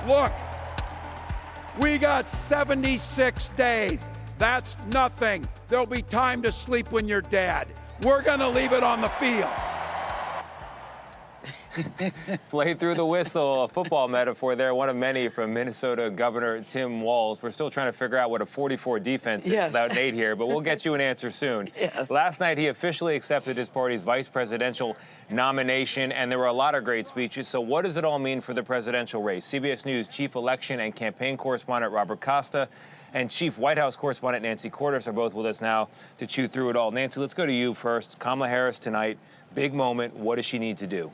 Look, we got 76 days. That's nothing. There'll be time to sleep when you're dead. We're going to leave it on the field. Play through the whistle, a football metaphor there, one of many from Minnesota Governor Tim Walz. We're still trying to figure out what a 44 defense is without Nate here, but we'll get you an answer soon. Last night, he officially accepted his party's vice presidential nomination, and there were a lot of great speeches. So what does it all mean for the presidential race? CBS News chief election and campaign correspondent Robert Costa and chief White House correspondent Nancy Cordes are both with us now to chew through it all. Nancy, let's go to you first. Kamala Harris tonight, big moment. What does she need to do?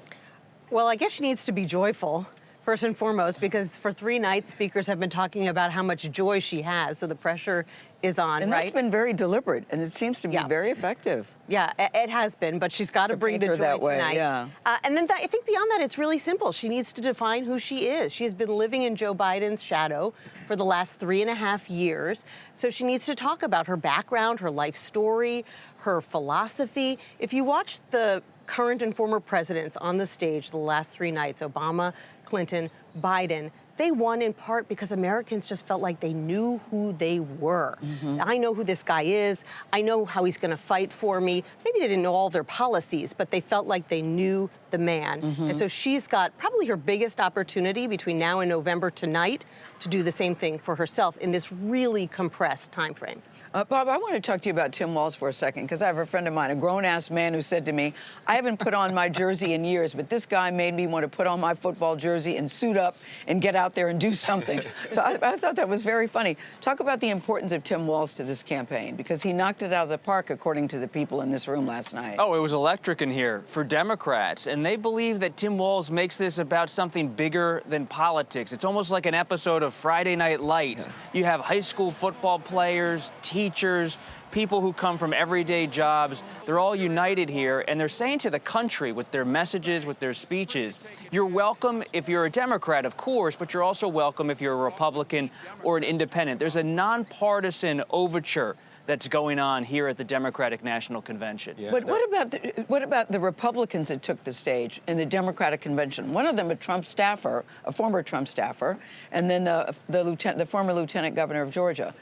Well, I guess she needs to be joyful, first and foremost, because for 3 nights, speakers have been talking about how much joy she has, so the pressure is on, and right? that's been very deliberate, and it seems to be very effective. Yeah, it has been, but she's got to bring the joy that way, tonight. And then I think beyond that, it's really simple. She needs to define who she is. She has been living in Joe Biden's shadow for the last 3.5 years, so she needs to talk about her background, her life story, her philosophy. If you watch the current and former presidents on the stage the last 3 nights, Obama, Clinton, Biden, they won in part because Americans just felt like they knew who they were. I know who this guy is. I know how he's going to fight for me. Maybe they didn't know all their policies, but they felt like they knew the man. And so she's got probably her biggest opportunity between now and November tonight to do the same thing for herself in this really compressed time frame. Bob, I want to talk to you about Tim Walz for a second, because I have a friend of mine, a grown-ass man, who said to me, I haven't put on my jersey in years, but this guy made me want to put on my football jersey and suit up and get out there and do something. So I thought that was very funny. Talk about the importance of Tim Walz to this campaign, because he knocked it out of the park, according to the people in this room last night. Oh, it was electric in here for Democrats, and they believe that Tim Walz makes this about something bigger than politics. It's almost like an episode of Friday Night Lights. You have high school football players, teachers, people who come from everyday jobs. They're all united here, and they're saying to the country with their messages, with their speeches, you're welcome if you're a Democrat, of course, but you're also welcome if you're a Republican or an independent. There's a nonpartisan overture that's going on here at the Democratic National Convention. But what about the Republicans that took the stage in the Democratic Convention? One of them, a Trump staffer, a former Trump staffer, and then the former lieutenant governor of Georgia.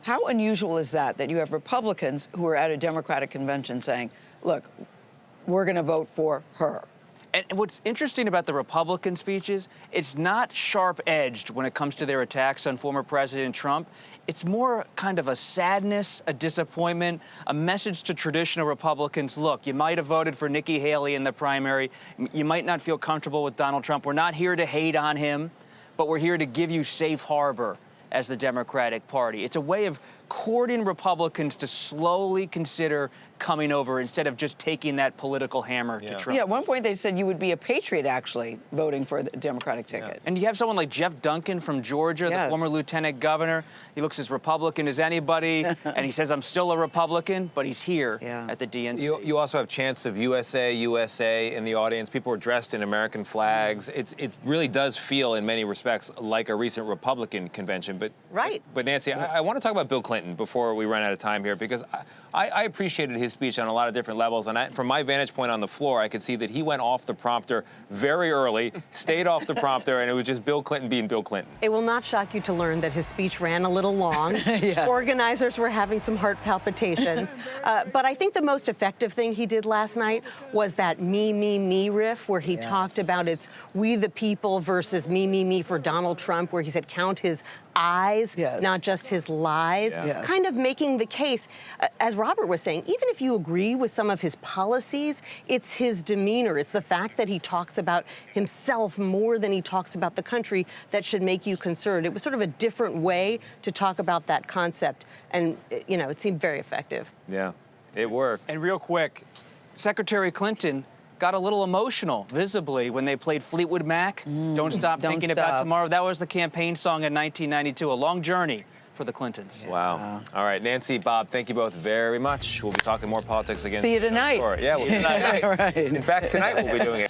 How unusual is that you have Republicans who are at a Democratic convention saying, look, we're going to vote for her? And what's interesting about the Republican speeches, it's not sharp-edged when it comes to their attacks on former President Trump. It's more kind of a sadness, a disappointment, a message to traditional Republicans. Look, you might have voted for Nikki Haley in the primary. You might not feel comfortable with Donald Trump. We're not here to hate on him, but we're here to give you safe harbor as the Democratic Party. It's a way of courting Republicans to slowly consider coming over instead of just taking that political hammer to Trump. Yeah, at one point they said you would be a patriot, actually, voting for the Democratic ticket. And you have someone like Jeff Duncan from Georgia, the former lieutenant governor. He looks as Republican as anybody, and he says, I'm still a Republican, but he's here at the DNC. You also have chants of USA, USA in the audience. People are dressed in American flags. It really does feel, in many respects, like a recent Republican convention. But Nancy, I want to talk about Bill Clinton before we run out of time here, because I appreciated his speech on a lot of different levels. And from my vantage point on the floor, I could see that he went off the prompter very early, stayed off the prompter, and it was just Bill Clinton being Bill Clinton. It will not shock you to learn that his speech ran a little long. Organizers were having some heart palpitations. But I think the most effective thing he did last night was that me, me, me riff, where he talked about it's we the people versus me, me, me for Donald Trump, where he said count his eyes, not just his lies, kind of making the case, as Robert was saying, even if you agree with some of his policies, it's his demeanor, it's the fact that he talks about himself more than he talks about the country that should make you concerned. It was sort of a different way to talk about that concept, and, you know, it seemed very effective. Yeah, it worked. And real quick, Secretary Clinton got a little emotional, visibly, when they played Fleetwood Mac, Don't Stop Thinking About Tomorrow. That was the campaign song in 1992, a long journey for the Clintons. Wow. All right, Nancy, Bob, thank you both very much. We'll be talking more politics again. See you tonight. Sure. Yeah, we'll see you tonight. Right. In fact, tonight we'll be doing it.